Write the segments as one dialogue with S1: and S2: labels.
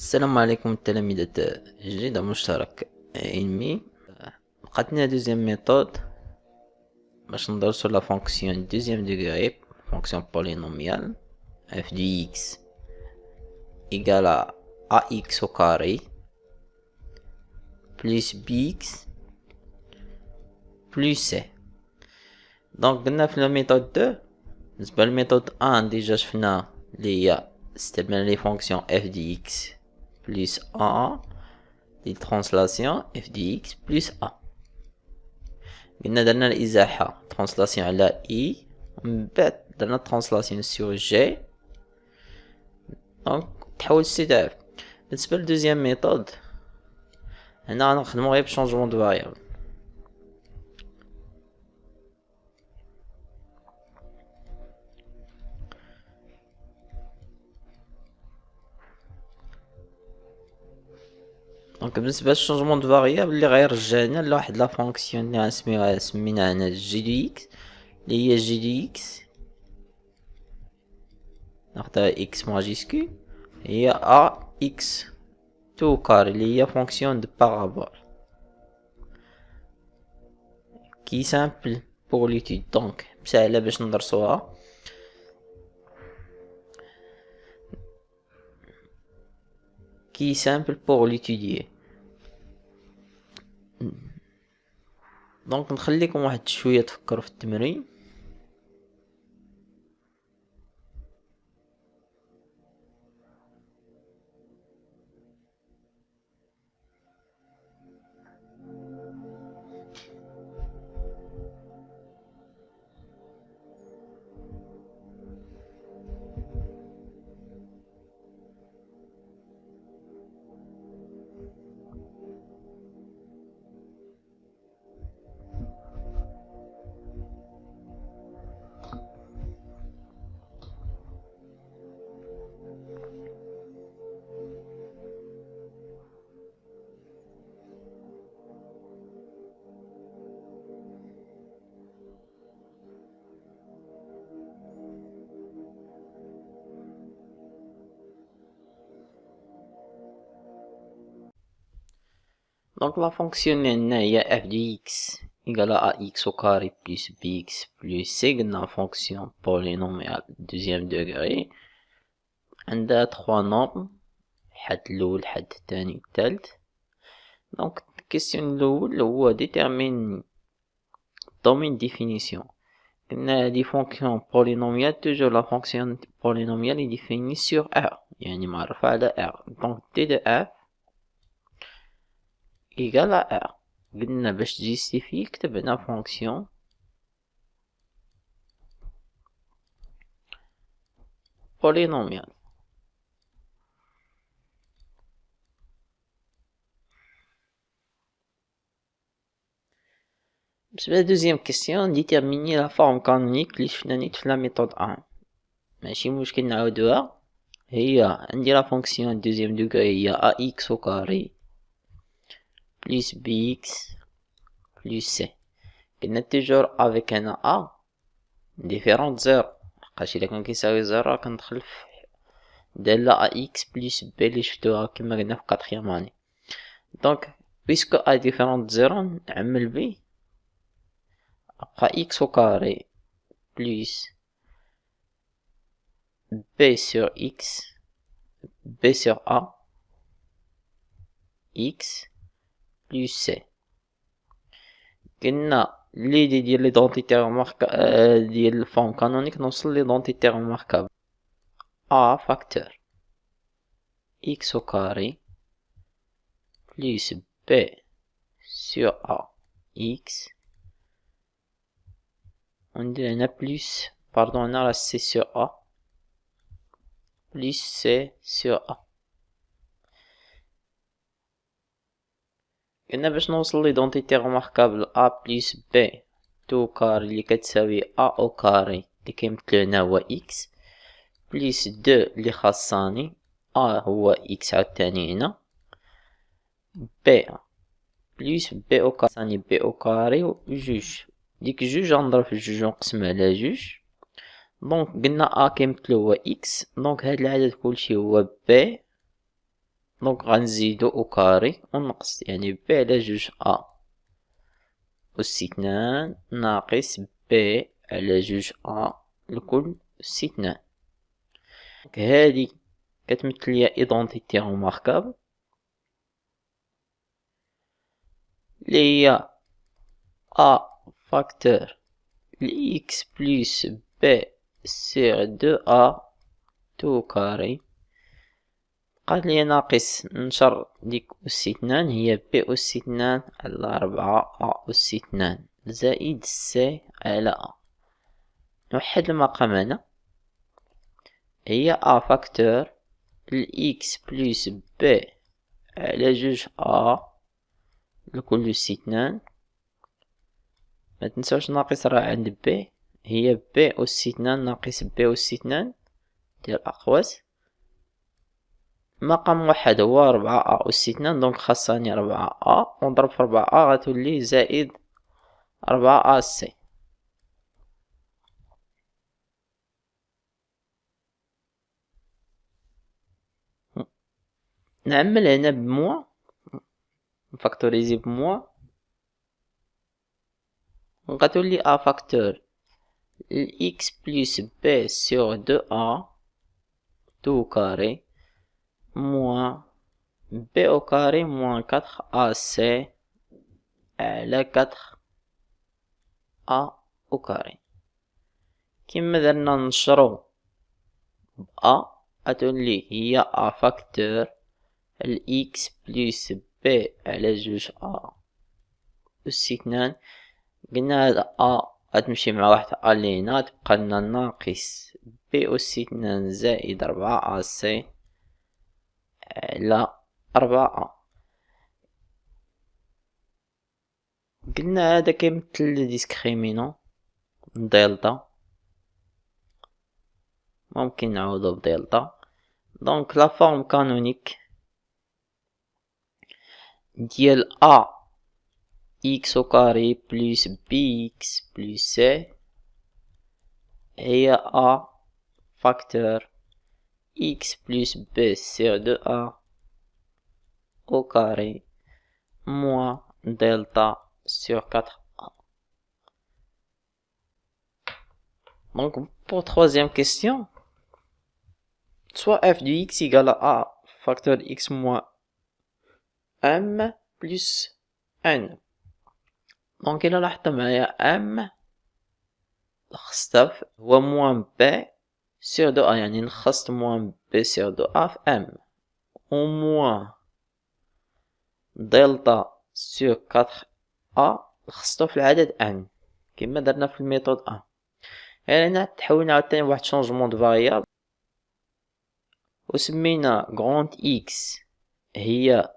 S1: السلام عليكم التلاميذ جديد مشترك علمي. بقاتنا دوزيام ميثود باش ندرسو لا فونكسيون دوزيام دوغري فونكسيون بولينوميال اف دي اكس ايكال ا اكس او كاري بلس بي اكس بلس سي. دونك قلنا في الميثود 2 بالنسبه للميثود 1 ديجا شفنا لي هي استعملنا لي فونكسيون اف دي اكس plus A دي ترانسلاسيون اف دي اكس بلس A. قلنا درنا الازاحة ترانسلاسيون على اي ومن بعد درنا ترانسلاسيون سور جي دونك تحول استضعاف. بالنسبة للدوزيام ميثود هنا غنخدمو غير بشونجمون دو فاريابل. دونك بالنسبه للشونجمون دو فاريابل اللي غيرجعنا لواحد لا فونكسيون اللي غنسميوها سميناها هنا جي دي اكس اللي هي جي دي اكس ناخدها اكس ماجيسكول هي ا اكس تو كاري اللي هي فونكسيون دو بارابول كي سامبل بور ليتود. دونك ساهله باش ندرسوها. كي سامبل بور ليتوديي. دونك نخليكم واحد شويه تفكروا في التمرين. دونك لا فونكسيون اللي عندنا هي اف دي اكس ايكال ا اكس او كاري بلس بي اكس بلس سي. قلنا فونكسيون بولينوميال دوزيام دوغري عندها 3 نورم، الحد الاول الحد الثاني الثالث. دونك الكيستيون الاول هو ديتيرمين دومين ديفينيسيون. قلنا هادي فونكسيون بولينوميال توجور لا فونكسيون بولينوميال اي ديفيني سور ار يعني معرفة على ار. دونك دي دو اف إيكال ا. قلنا باش تجيستيفي كتب هنا فونكسيون بولينوميال. بالنسبة لدوزيام كيستيون ديتيرميني لا فورم كانونيك لي شفنا نيت في لا ميثود ان. ماشي مشكل نعاودوها. هي عندي لا فونكسيون دوزيام دوغري هي ا اكس او كاري بلس بي اكس بلس سي. قلنا توجور افيك هنا ا ديفيرونت زيرو، لحقاش الا كان كيساوي زيرو كندخل في دالة ا اكس بلس بي اللي شفتوها كما قلنا في كاتخيام اني. دونك بيسكو ا ديفيرونت زيرو نعمل بي ابقى اكس او كاري بلس بي سور اكس بي سور ا اكس بلس سي. قلنا ليدي ديال ليدونتيتي ديال الفورم كانونيك نوصل ليدونتيتي ريماركابل ا فاكتور اكس او كاري بلس بي سور ا اكس وندير هنا بلس باردون هنا راه سي سور ا بلس سي سور ا. قلنا باش نوصل ليدونتيتي ريماركابل ا بلس بي تو كاري اللي كتساوي ا او كاري اللي كيمثلو هنا هو اكس بلس دو اللي خاصاني ا هو اكس عاوتاني هنا بي بلس بي او كاري خاصاني بي او كاري و جوج. ديك جوج غنضرب في جوج ونقسم على جوج. دونك قلنا ا كيمثلو هو اكس، دونك هاد العدد كلشي هو بي دونك غنزيدو او كاري ونقص، يعني بي على جوج ا أس 2 ناقص بي على جوج ا لكل أس 2. هادي كتمثل ليا ايدونتيتي غوماركابل لي هي ا فاكتور لإكس بلس بي سيغ دو ا تو كاري. قالت لي ناقص نشر ديك أس 2 هي بي أس 2 على 4 ا أس 2 زائد سي على ا. نوحد المقام هنا، هي ا فاكتور لإكس بلس بي على جوج ا لكل أس 2. متنساوش ناقص راه عند بي، هي بي أس 2 ناقص بي أس 2 ديال أقواس. مقام موحد هو 4 ا أس 2، دونك خاصني 4 ا ونضرب في 4 ا غتولي زائد 4 ا سي. نعمل هنا بموا، نفاكتوريزي بموا، غتولي ا فاكتور x بلس b sur 2a tout carré moins b au carré moins 4ac على 4a au carré. كيما درنا نشرو ب a غتولي هي a فاكتور x بلس b على جوج a أس 2. قلنا هاد a غتمشي مع واحد ا لي هنا تبقى لنا ناقص بي أس 2 زائد 4 ا سي على 4 ا. قلنا هذا كيمثل ديسكريمينون دلتا، ممكن نعوضو بدلتا. دونك لا فورم كانونيك ديال ا x au carré plus bx plus c هي a facteur x plus b sur 2a au carré moins delta sur 4a. Donc pour troisième question, soit f de x égale à a facteur x moins m plus n. دونك إلا لاحظت معايا m الخص هو موان b سيغ دو a، يعني نخصت موان b سيغ دو a في m، و موان دلتا سيغ 4a خصتو في العدد n كما درنا في الميثود a. هنا تحولنا عاوتاني لواحد شونجمون دو فاريابل وسمينا غروند x هي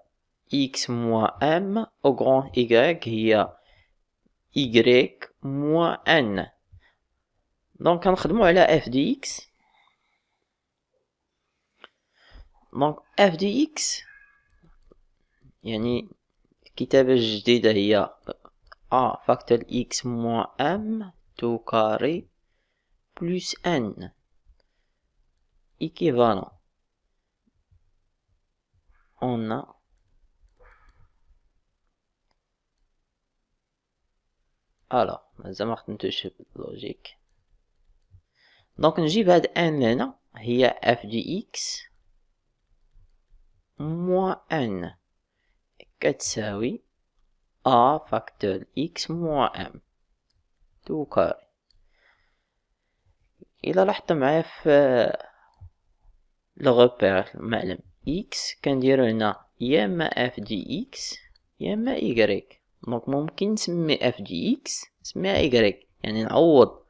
S1: x موان m و غروند y هي y moins n. دونك كنخدمو على f de x. دونك f de x يعني الكتابة الجديدة هي a facteur x moins m tout carré plus n équivalent. On a alors مازال مخدمتوش اللوجيك. دونك نجيب هاد n لهنا هي f de x moins n كتساوي a facteur x moins m tout carré. إلا لاحظت معايا في الغوبير المعلم x كنديرو هنا يا اما f de x يا اما y. دونك ممكن نسمي f de x نسميها y، يعني نعوض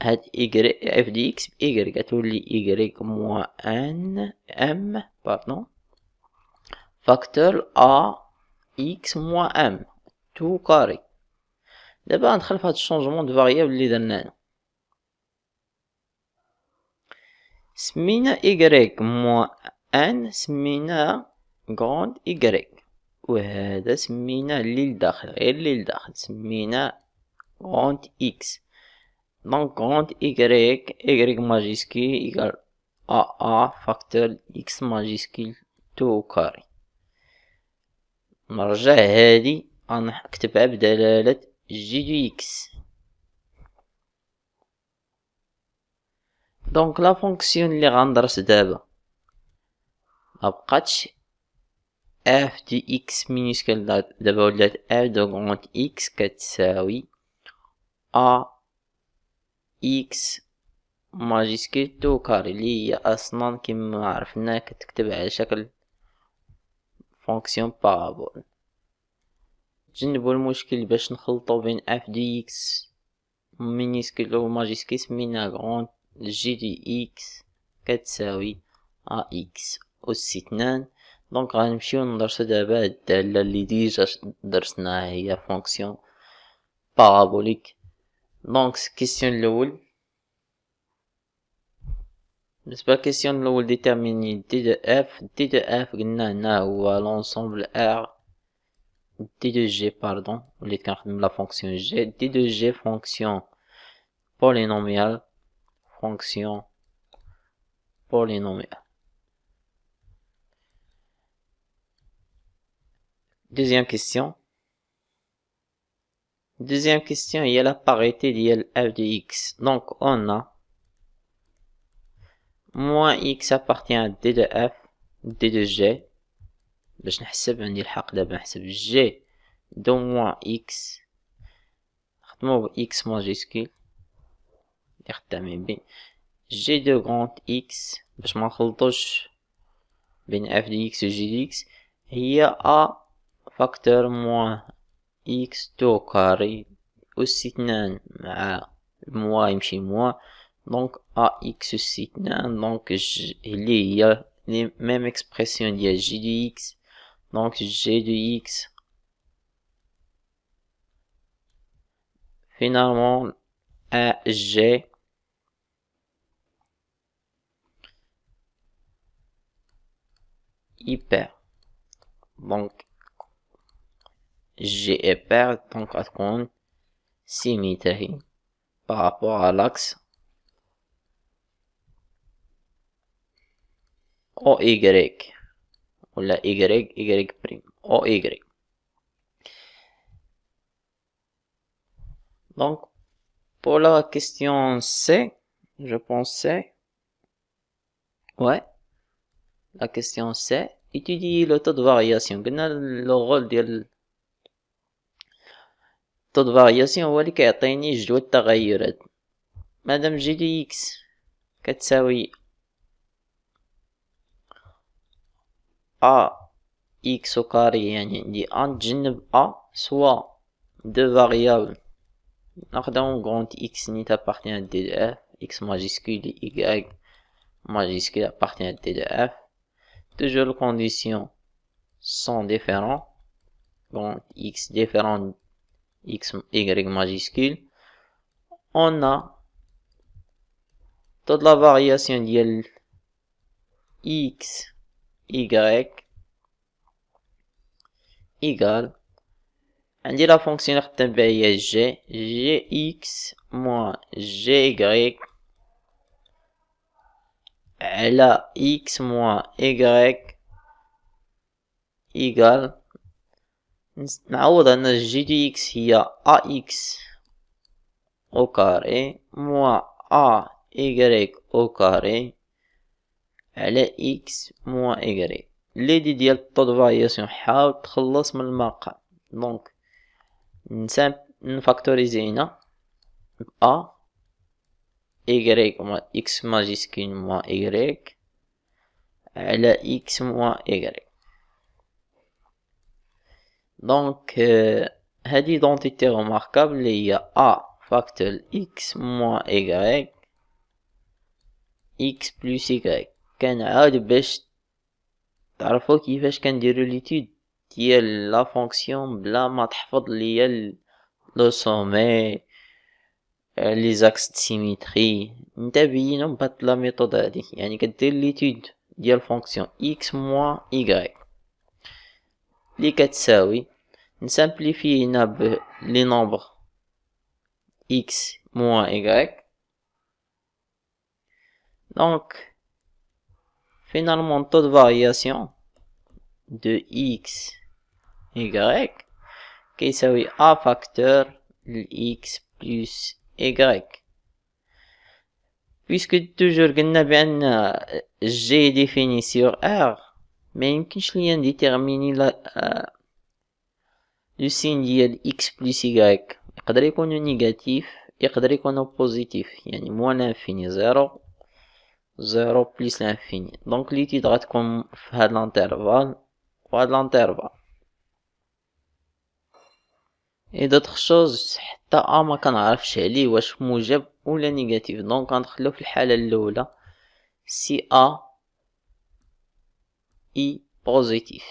S1: هاد f de x ب y كتولي y moins n m باردون فاكتور a x moins m tout carré. دابا ندخل في هاد الشونجمون دو فاريابل اللي درناه، سمينا y moins n سميناها غروند y، وهذا سميناه اللي لداخل غير اللي لداخل سميناه غروند x. دونك غروند y ماجيسكي إيكال AA فاكتور X ماجيسكيل 2 au carré. نرجع هادي غنكتبها بدلالة جي دو إكس. دونك لا فونكسيون اللي غندرس دابا مبقاتش اف دو اكس مينيسكال، دابا ولات اف دو غونت اكس كتساوي ا اكس ماجيسكيل تو كاري، اللي هي اصلا كما عرفنا كتكتب على شكل فونكسيون بارابول. تجنبوا المشكل باش نخلطو بين اف دو اكس مينيسكال و ماجيسكيل سميناها غونت جي دو اكس كتساوي ا اكس أس 2. دونك غنمشيو ندرسو دابا الدالة اللي ديجا درسناها، هي فونكسيون بارابوليك. دونك كيسيون الاول، بالنسبة للكيسيون الاول ديتيرميني دي دو اف. دي دو اف قلنا هنا هو لونسومبل ار دي دو جي باردون، وليت كنخدم لا فونكسيون جي. دي دو جي فونكسيون بولينوميال، فونكسيون بولينوميال. Deuxième question. Deuxième question, il y a la parité ديال f de x. Donc on a moins x appartient à d de f, d de g. باش نحسب عندي الحق دابا نحسب g de moins x، نخدمو ب x majuscule اللي خدامين بين g de grand x باش ما نخلطوش بين f de x و g de x، هي a فاكتور موان x تو كاري أس 2 مع الموا يمشي موا، دونك ا اكس أس 2. دونك اللي هي لي ميم اكسبرسيون ديال جي دو اكس. دونك جي دو اكس فينالمون ا جي hyper. دونك G est paire, donc غتكون symétrie par rapport à l'axe OY ou la Y prime OY. Donc pour la question C, je pensais, ouais, la question C, étudier le taux de variation. Le rôle de taux de variation هو اللي كيعطيني جدول التغيرات. مادام جي دي اكس كتساوي ا اكس او كاري، يعني عندي ا نتجنب ا سوا دو فاريابل ناخدهم غونت اكس نيت appartient à d de f, x majuscule et y majuscule appartient à d de f. Toujours les conditions sont différentes, donc x différent x y majuscule. On a toute la variation ديال x y égale عندي لا فونكسيون اللي خدام بها هي جي اكس موان جي y على x موان y إيكال. نعوض أن جي دي إكس هي أ إكس أو كاري موان أ إيكغيك أو كاري على إكس موان إيكغيك. ليدي ديال الطو دو فارياسيون حاول تخلص من المقام. دونك نفاكتوريزي هنا أ إيكغيك موان إكس ماجيسكول موان إيكغيك على إكس موان إيكغيك. دونك هذه ايدونتيتي ريماركابل اللي هي ا فاكتور اكس موان y اكس بلس y. كنعاود باش تعرفوا كيفاش كنديروا ليتود ديال لا فونكسيون بلا ما تحفظ ليا لو سومي لي زاكس د سيميتري. نتا بينهم بهاد لا ميثود هادي، يعني كدير ليتود ديال فونكسيون اكس موان y اللي كتساوي نسامبليفي هنا ب لي نومبر x موان y. دونك finalement taux de variation de x y كيساوي a facteur x plus y. puisque toujours قلنا بأن g défini sur R ما يمكنش ليا نديتيرميني لو سين ديال x plus y يقدر يكون نيجاتيف يقدر يكون بوزيتيف يعني موان لانفيني زيرو زيرو بليس لانفيني. دونك ليتيد غتكون في هاد لانترفال وهاد لانترفال اي دوطخ شوز حتى ا ما كنعرفش عليه واش موجب ولا نيجاتيف. دونك غندخلو في الحالة الاولى سي ا اي بوزيتيف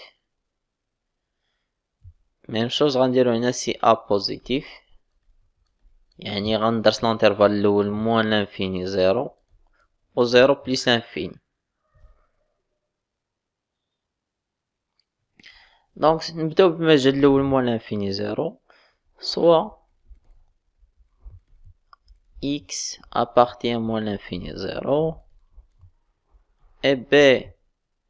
S1: ميم شوز غنديرو هنا سي ا بوزيتيف يعني غندرس لانترفال الاول موان لانفيني زيرو و زيرو بليس لانفيني. دونك نبداو بالمجال الاول موان لانفيني زيرو soit x appartient moins l'infini 0 et b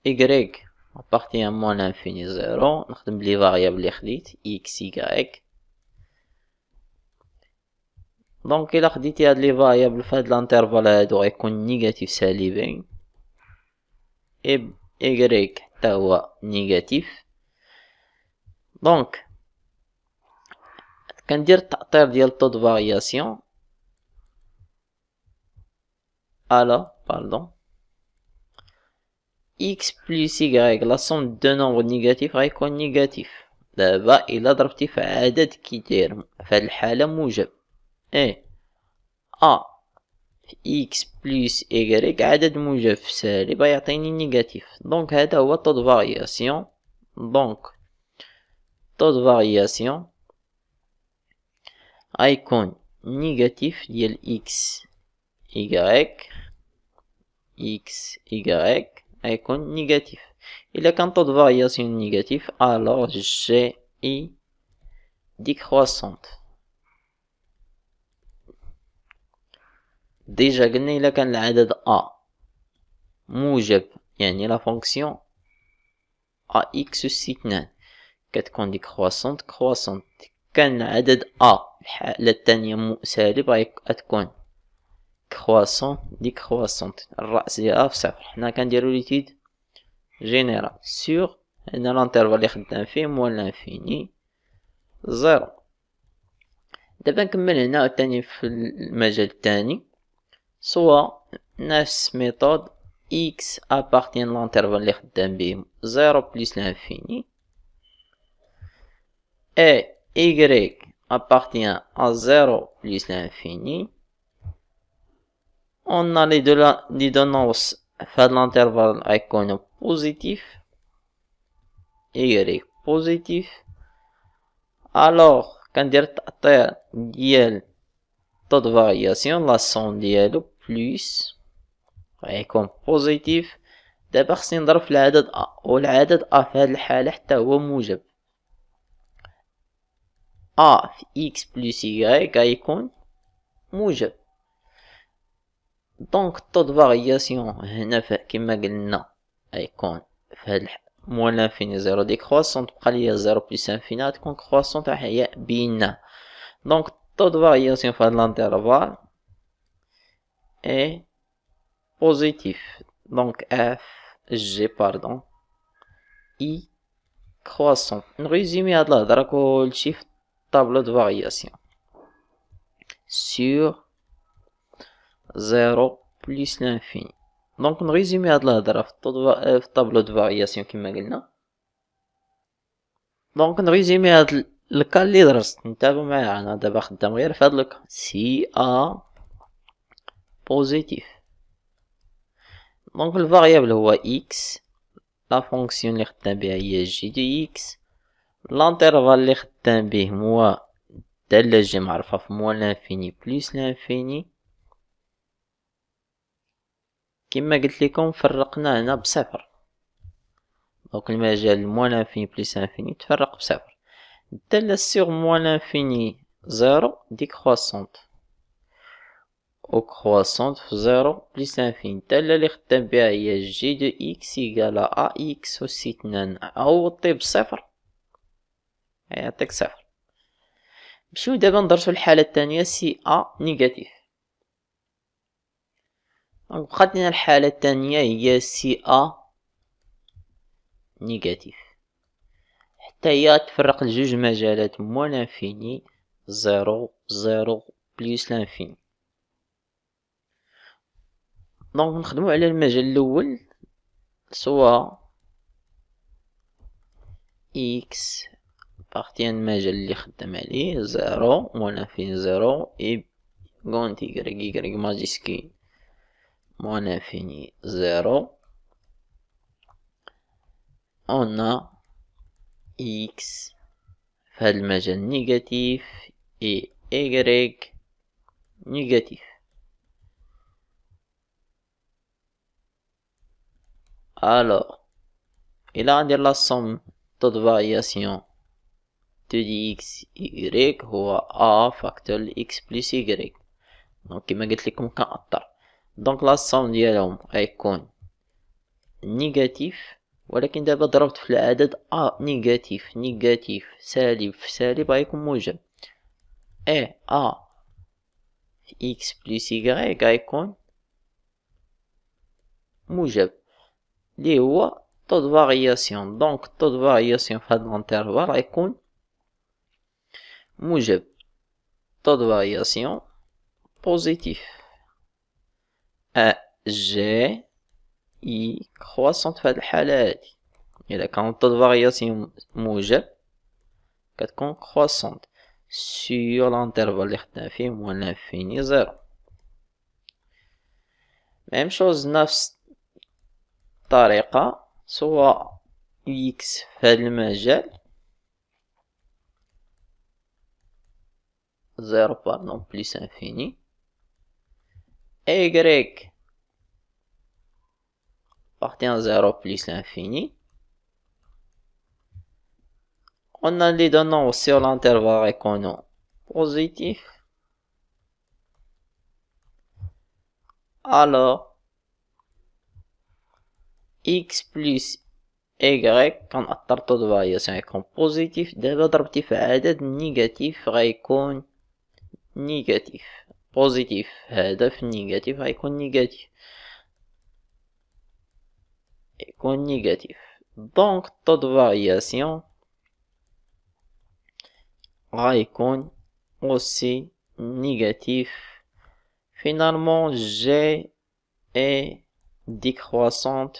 S1: y appartient moins l'infini 0. نخدم بلي variable اللي خديت x y. دونك الا خديتي هاد لي variable في هاد الانترفال هادو غيكون نيجاتيف سالبين et y حتى هو نيجاتيف. دونك كندير التأطير ديال طو دو فارياسيون x plus y لا somme دو نومبر نيجاتيف غيكون نيجاتيف. دابا الا ضربتي في عدد كيداير في هاد الحالة موجب a في x plus y عدد موجب في سالب يعطيني نيجاتيف. دونك هذا هو طو دو فارياسيون. دونك طو دو فارياسيون غيكون نيجاتيف ديال x y غيكون نيجاتيف. الا كان طو دو فارياسيون نيجاتيف alors g i décroissante. ديجا قلنا الا كان العدد a موجب يعني لا فونكسيون ax أس 2 كتكون ديكرواسونت كرواسونت. كان العدد a الحالة الثانية سالب غتكون كرواسون ديكرواسونت الرأس ديالها في صفر. حنا كنديرو ليتيد جينيرال سور هنا لانترفال اللي خدام فيه موان لانفيني زيرو. دابا نكمل هنا عاوتاني في المجال الثاني سوا نفس ميثود x appartient لانترفال اللي خدام به زيرو بليس لانفيني et y appartient à 0 plus l'infini. On a les deux nombres في l'intervalle غيكونوا positif y positif. alors كندير التأطير ديال طو دو فارياسيون لا سون ديالو بلس غيكون بوزيتيف. دابا خصني نضرب في العدد a والعدد a في هاد الحالة حتى هو موجب a في x plus y غيكون موجب. دونك طو دو فارياسيون هنا كما قلنا غيكون في هاد موان لانفيني زيرو ديكرواسونت بقى ليا زيرو بليس انفيني غتكون كرواسونت هي بينا. دونك طو دو فارياسيون في هاد لانترفال اي بوزيتيف. دونك اف جي باردون اي كرواسونت. نريزومي هاد الهضره كلشي في tableau de variation sur 0 plus l'infini. دونك نريزومي هاد الهضره في الطابلو دو فارياسيون كما قلنا. دونك نريزومي هاد الكا اللي درست نتابعو معايا. انا دابا خدام غير في هاد الكا سي ا بوزيتيف. دونك الفاريابل هو x لا فونكسيون اللي خدام بها هي جي دو x. لانترفال اللي خدام به هو دالة جي معرفة في موان لانفيني بليس لانفيني. كما قلت لكم فرقنا هنا بصفر. دونك المجال موان لانفيني بليس لانفيني تفرق بصفر. الدالة سيغ موان لانفيني زيرو ديكرواسونت او كرواسونت في زيرو بليس لانفيني. الدالة اللي خدام بها هي جي دو اكس ايكال ا اكس أس 2. عوضي بصفر يعطيك صفر. نمشيو دابا ندرسو الحالة الثانية سي ا نيجاتيف. دونك بقات لينا الحالة الثانية هي سي ا نيجاتيف، حتى هي تفرق لجوج مجالات موان لانفيني زيرو زيرو بليس لانفيني. دونك نخدمو على المجال الاول سوا اكس بارتيان المجال اللي خدام عليه زيرو موان لانفيني زيرو اي كونت يكريك ماجيسكيل موان لانفيني زيرو. on a x في هذا المجال نيجاتيف et y نيجاتيف. alors إلا غندير لا somme taux de variation de dx y هو a فاكتور x plus y. دونك كيما قلت لكم كنأطر، دونك لا somme ديالهم غيكون نيجاتيف، ولكن دابا ضربت في العدد ا نيجاتيف نيجاتيف سالب في سالب غيكون موجب. ا في اكس بلس y غيكون موجب اللي هو طو دو فارياسيون. دونك طو دو فارياسيون في هاد الانترفال غيكون موجب. طو دو فارياسيون بوزيتيف ا جي اي كرواسونت في هاد الحالة هادي. إلا كان طو دو فارياسيون موجب كتكون كرواسونت سور الانترفال اللي خدنا فيه موان لانفيني زيرو. ميم شوز نفس الطريقة سواء اكس في هاد المجال زيرو باردون بليس انفيني y بارتيان زيرو بليس لانفيني. on a les deux nombres sur l'intervalle غيكونو positif. alors x plus y كنأثر طو دو فارياسيون غيكون بوزيتيف. دابا ضربتي في عدد نيجاتيف غيكون نيجاتيف بوزيتيف، هذا في النيجاتيف غيكون نيجاتيف يكون نيجاتيف. دونك طو دو فارياسيون غيكون aussi négatif. Finalement G est décroissante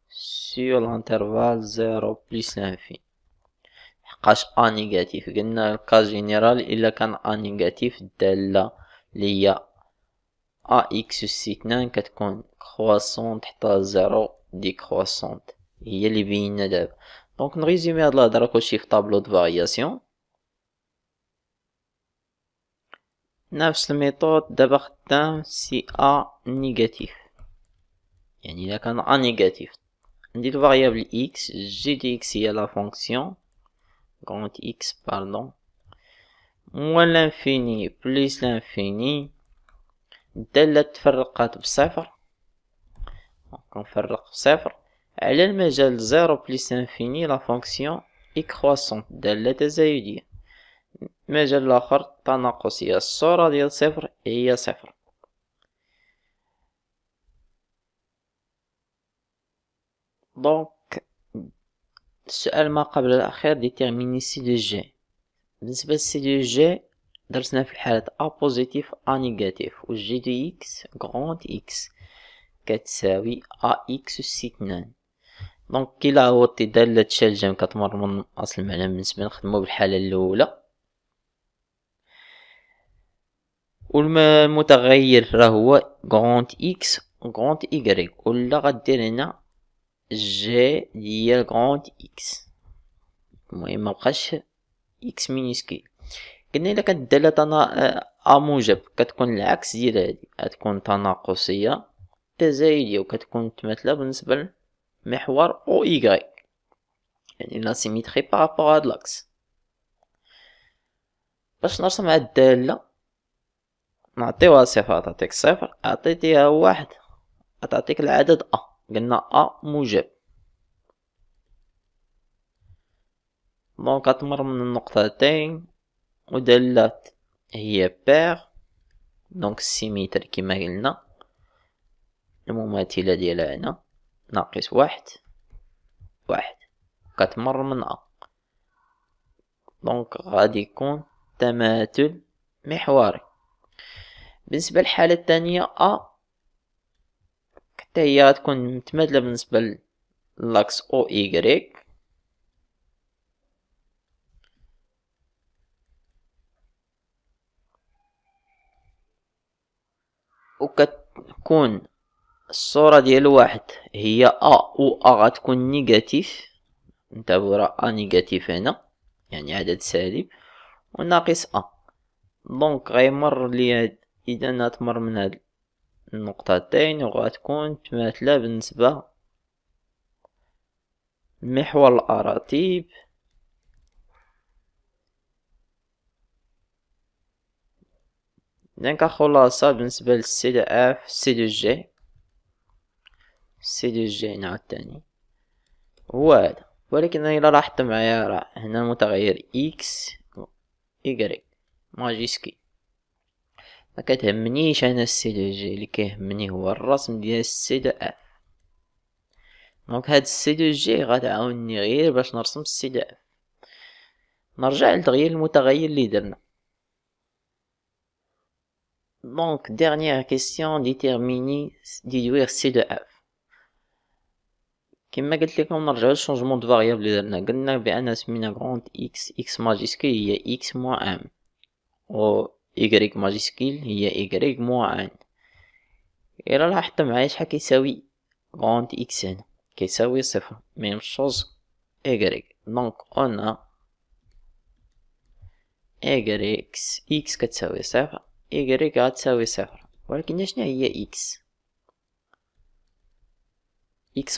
S1: sur l'intervalle 0 plus l'infini. حقاش A négatif قلنا الكا جينيرال إلا كان A négatif الدالة اللي هي AX سي 2 كتكون كرواسونت حتى 0 ديكرواسونت هي اللي بينا دابا. دونك نريزومي هاد الهضره كلشي في طابلو دو فارياسيون. نفس الميثود دابا خدام سي ا نيجاتيف، يعني الا كان ا نيجاتيف ندير فاريابل اكس جي دي اكس هي لا فونكسيون كونت اكس باردون موان لانفيني بليس لانفيني. الدالة تفرقات بصفر، كنفرق بصفر على المجال زيرو بليس انفيني لا فونكسيون اي كرواسونت دالة تزايدية. المجال الاخر تناقصية، الصورة ديال صفر هي صفر. دونك السؤال ما قبل الاخير ديتيرميني سي دو جي. بالنسبة لسي دو جي درسنا في الحالة ا بوزيتيف ا نيجاتيف و جي دو اكس غروند اكس كتساوي ا اكس سي 2. دونك كي عوضتي دالة شالجم كتمر من اصل المعلم بالنسبة نخدمو بالحالة الاولى، والمتغير راه هو غروند اكس غروند ايكغيك، ولا غدير هنا جي ديال غروند اكس. المهم مبقاش اكس مينيسكيل. قلنا الا كانت الدالة ا موجب كتكون العكس ديال هادي، غتكون تناقصية تزايدية وكتكون متماثلة بالنسبة لمحور او ايكغيك، يعني لا سيميتري بارابور هاد لاكس. باش نرسم هاد الدالة نعطيوها صفة، تعطيك صفر، عطيتيها واحد تعطيك العدد قلنا موجب. دونك غتمر من النقطتين، ودالات هي بير، دونك السيمتر كما قلنا المماثلة ديالها هنا ناقص واحد، كتمر من دونك غادي يكون تماثل محوري. بالنسبة للحالة الثانية حتى هي غتكون متماثلة بالنسبة للاكس او ايكغيك، وكتكون الصورة ديال واحد هي و غتكون نيجاتيف، نتابعو راه نيجاتيف هنا يعني عدد سالب، وناقص دونك غيمر لي اذا غتمر من هاد النقطتين وغتكون تماثلة بالنسبة لمحور الاراتيب. دونك خلاصة بالنسبة للسي دو اف سي دو جي، سي دو جي نعاوتاني هو هذا، ولكن الا لاحظت معايا راه هنا المتغير اكس ايكغيك ماجيسكي، ما كتهمنيش انا السي دو جي، اللي كيهمني هو الرسم ديال السي دو اف. دونك هاد السي دو جي غتعاونني غير باش نرسم السي دو اف. نرجع لتغيير المتغير اللي درنا. دونك dernière question déterminer déduire C de f. كما قلت لكم نرجعوا للشونجمون دو فاريابل اللي درنا، قلنا بان سمينا غروند اكس ماجيسكول هي اكس موان ام، و y ماجيسكول هي y موان ان. الا لاحظت معايا شحال كيساوي غروند اكس هنا؟ كيساوي صفر. ميم شوز y. دونك اون y x كتساوي صفر، y غتساوي صفر، ولكن شنو هي x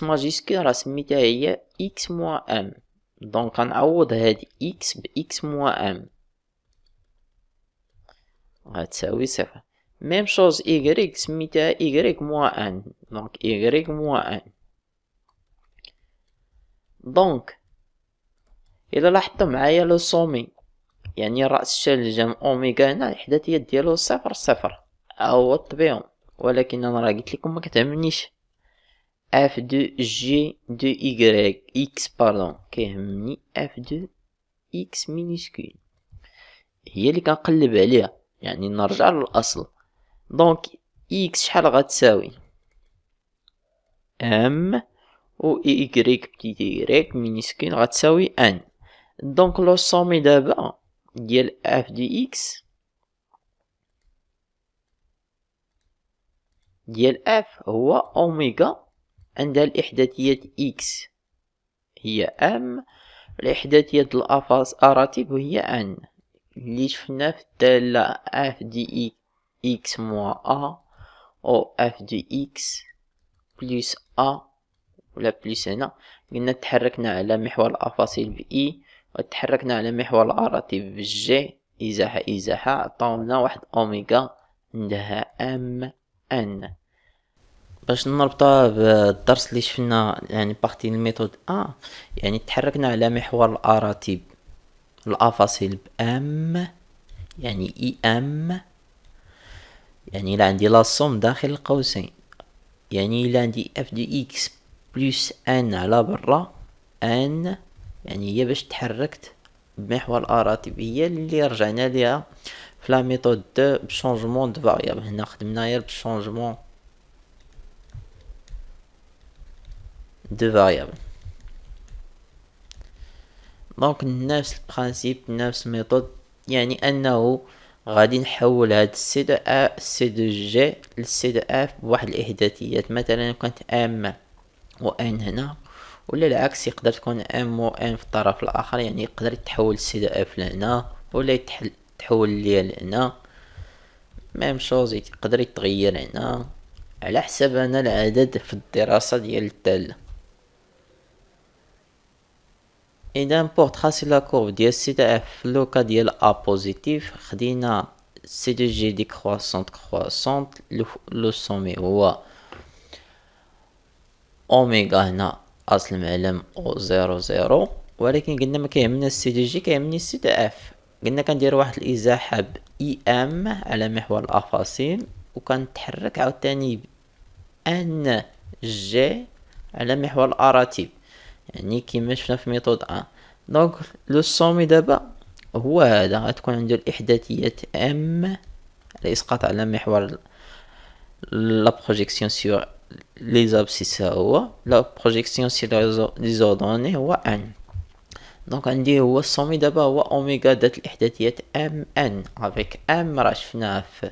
S1: ماجيسكول راه سميتها هي x موان m، دونك غنعوض هاد x ب x موان m غتساوي صفر. ميم شوز y سميتها y موان n، دونك y موان n. دونك الا لاحظتوا معايا لو سومي يعني رأس الشلجم اوميغا هنا الإحداثيات ديالو صفر صفر عوضت بيهم، ولكن انا راه قلت لكم ما كتهمنيش اف دو جي دو ايغريك اكس باردون، كيهمني اف دو اكس مينيسكول هي اللي كنقلب عليها، يعني نرجع للاصل. دونك اكس شحال غتساوي ام، و ايغريك بتيت ايغريك مينيسكول غتساوي ان. دونك لو سومي دابا ديال اف دي اكس ديال اف هو اوميغا، عندها الاحداثيات اكس هي ام، الاحداثيات الافاس اراتيب هي ان، اللي شفنا في الدالة اف دي اكس موا او اف دي اكس بلس ولا بلس. هنا قلنا تحركنا على محور الافاصيل ب وتحركنا على محور الاراتيب بالجي، ازاحة عطاونا واحد اوميغا عندها ام ان. باش نربطها بالدرس اللي شفنا يعني بارتي الميثود يعني تحركنا على محور الاراتيب الافاصيل بام، يعني اي ام، يعني الا عندي لاصوم داخل القوسين، يعني الا عندي اف دي اكس بلس ان على برا ان، يعني هي باش تحركت بمحور الاراتيب هي اللي رجعنا ليها في لا ميثود دو بشونجمون دو فاريابل. هنا خدمنا غير بشونجمون دو فاريابل. دونك نفس البرانسيب نفس الميثود، يعني انه غادي نحول هاد السي دو سي دو جي للسي دو اف بواحد الاحداثيات، مثلا كانت ام و ان هنا، ولا العكس يقدر تكون ام و ان في الطرف الاخر، يعني يقدر يتحول السي دو اف لهنا ولا يتحول ليا لهنا. ميم شوز يقدر يتغير هنا على حسب انا العدد في الدراسة ديال الدالة. اذا بوغ تراسي لا كورب ديال سي دي اف في لوكا ديال ا بوزيتيف خدينا سي دو جي دي كرواسونت لو سومي هو اوميغا هنا اصل معلم او زيرو زيرو، ولكن قلنا ما كيهمنا السي دي جي، كيهمني السي دي اف. قلنا كندير واحد الازاحه ب اي ام على محور الافاصيل، وكنتحرك عاوتاني ان جي على محور الاراتيب، يعني كيما شفنا في ميثود ان. دونك لو سومي دابا هو هذا، غتكون عنده الاحداثيات ام الاسقاط على محور لا بروجيكسيون سور لي زابسيس هو لا بروجيكسيون سور لي زوردوني هو ان. دونك عندي هو السومي دابا هو اوميغا ذات الاحداثيات ام ان افيك ام راه شفناها في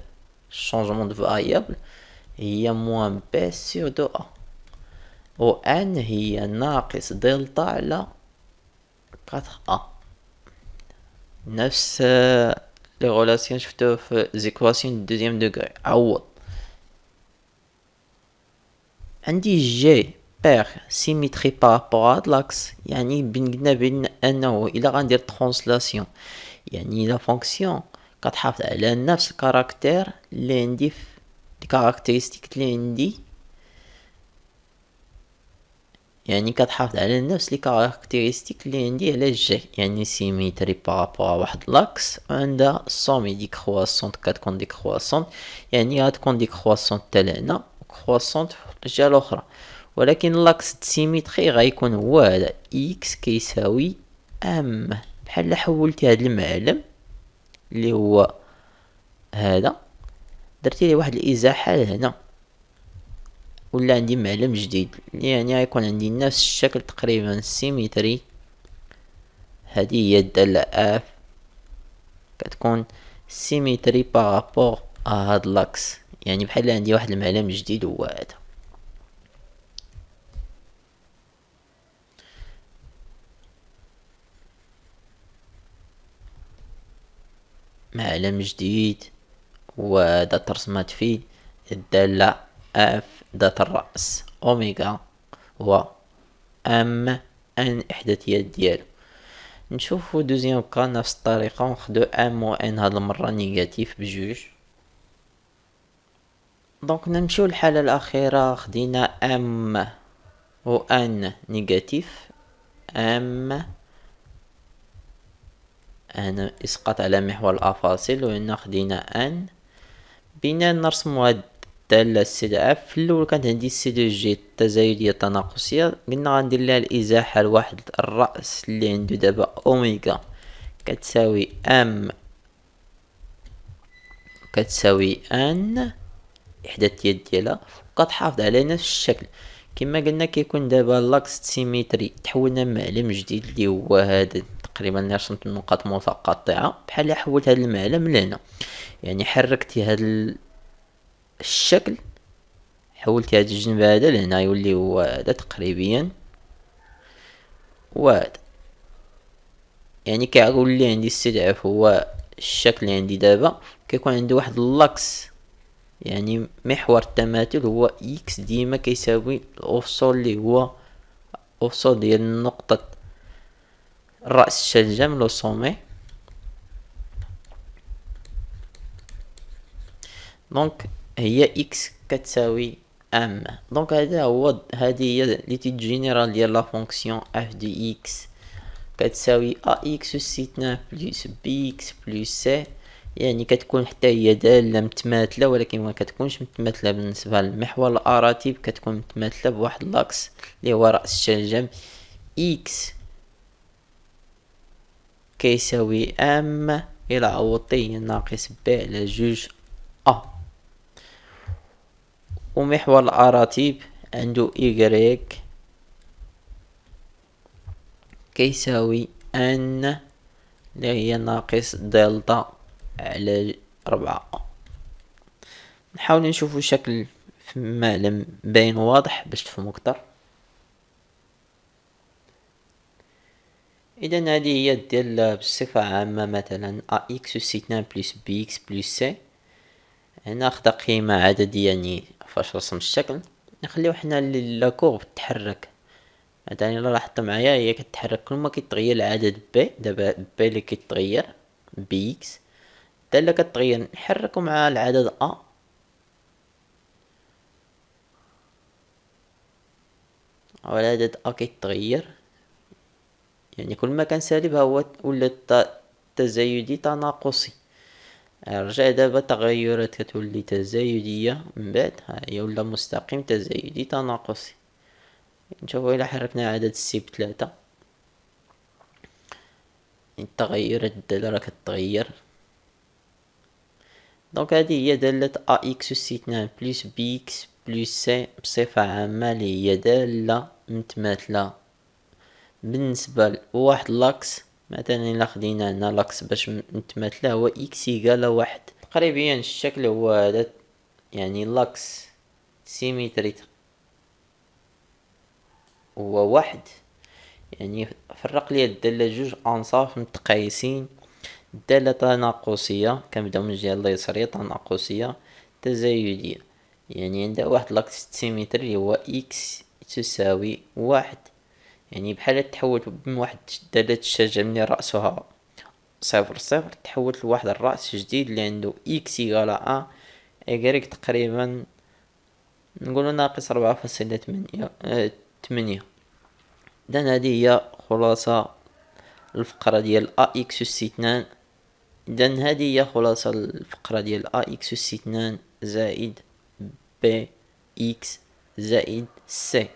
S1: الشونجمون دو فاريابل هي موان بي سور دو ا، و ان هي ناقص دلتا على 4 ا. نفس لي غولاسيون شفتو في زيكواسيون دوزيام دوغري. عوض عندي جي بير سيميتري بارابور هاد لاكس، يعني قلنا بين انه الى غندير ترانسلاسيون يعني لا فونكسيون كتحافظ على نفس الكاركتير اللي عندي في الكاركتيرستيك اللي عندي، يعني كتحافظ على نفس لي كاركتيرستيك اللي عندي على جي، يعني سيميتري بارابور واحد لاكس عندها سومي دي كرواسونت كتكون دي كرواسونت، يعني غتكون دي كرواسونت حتى لهنا كرواسونت في الجهه الاخرى. ولكن لاكس سيميتري غيكون هو هذا اكس كيساوي ام، بحال حولتي هذا المعلم اللي هو هذا درتي ليه واحد الازاحه لهنا، ولا عندي معلم جديد، يعني غيكون عندي نفس الشكل تقريبا سيميتري. هذه هي الدالة اف كتكون سيميتري بارابور هاد لاكس، يعني بحال عندي واحد المعلم جديد هو هذا. معلم جديد وهذا ترسمات فيه الدالة اف ذات الرأس اوميغا و ام ان احداثيات ديالو. نشوفو دوزيام كا نفس الطريقة، وناخدو ام و ان هاد المرة نيجاتيف بجوج. دونك نمشيو للحالة الأخيرة، خدينا ام و ان نيجاتيف، ام انا اسقاط على محور الافاصيل، وهنا خدينا ان. بينا نرسمو هاد الدالة سي دي اف. في الاول كانت عندي سي دو جي التزايدية التناقصية، قلنا غندير لها الازاحة لواحد الرأس اللي عنده دابا اوميغا كتساوي ام كتساوي ان احداثيات ديالها، وكتحافظ على نفس الشكل كما قلنا. كيكون دابا لاكس سيميتري تحولنا معلم جديد اللي هو هذا تقريبا اللي رسمت النقاط متقاطعه، بحال حولت هذا المعلم لهنا، يعني حركتي هذا الشكل حولت هذا الجنب هذا لهنا يولي هو هذا تقريبا وهذا، يعني كيقول لي عندي استضعاف هو الشكل اللي عندي دابا. كيكون عندي واحد اللاكس يعني محور التماثل هو اكس ديما كيساوي الاوفسول اللي هو اوفسول ديال نقطة الرأس الشلجم لو سومي. دونك هي اكس كتساوي ام. دونك هذا هو هذه هي ليتيد جينيرال ديال لا فونكسيون اف دي اكس كتساوي ا اكس سي 2 بلس بي اكس بلس سي، يعني كتكون حتى هي دالة متماثلة، ولكن ما كتكونش متماثلة بالنسبة للمحور الاراتيب، كتكون متماثلة بواحد لاكس اللي هو رأس الشلجم اكس كيساوي ام الى عوضتي ناقص بي على جوج ا، ومحور الاراتيب عنده ايغريك كيساوي ان اللي هي ناقص دلتا على 4. نحاول نشوفو شكل في معلم باين واضح باش تفهمو اكتر. اذا هذه هي ديال بصفة عامة مثلا ا اكس سي 2 بلس بي اكس بلس سي. هنا اخذ قيمة عددية يعني فاش رسم الشكل، نخليو حنا لا كورب تحرك مثلا الا لاحظت معايا هي كتحرك كل ما كيتغير العدد بي. دابا بي اللي كيتغير بي اكس، الا كتغير نحركو مع العدد ا، او العدد ا كيتغير، يعني كل ما كان سالب هو ولا تزايدي تناقصي. رجع دابا تغيرات كتولي تزايدية، من بعد ها هي ولا مستقيم تزايدي تناقصي. نشوفو الى حركنا عدد سي بتلاتة، التغيرات الدالة راه كتغير. دونك هذه هي دالة ا اكس اس 2 بلس بي اكس بلس سي بصفة عامة، اللي هي دالة متماثلة بالنسبة لواحد لاكس. مثلا الا خدينا هنا لاكس باش نتماثله هو اكس يقال واحد. تقريبا الشكل هو هذا، يعني لاكس سيميتري هو واحد، يعني فرق لي الدالة جوج انصاف متقايسين. الدالة تناقصية كنبداو من الجهة اليسارية، تناقصية تزايدية، يعني عندها واحد لاكس سيميتري اللي هو اكس تساوي واحد. يعني بحال تحول من واحد دالة الشجرة اللي رأسها صفر صفر تحولت لواحد الرأس جديد اللي عنده اكس يغالا ا ايكغيك تقريبا نقولو ناقص 4.8 8. اذا هذه هي خلاصة الفقرة ديال ا اكس اس 2. اذا هذه هي خلاصة الفقرة ديال ا اكس اس 2 زائد بي اكس زائد سي.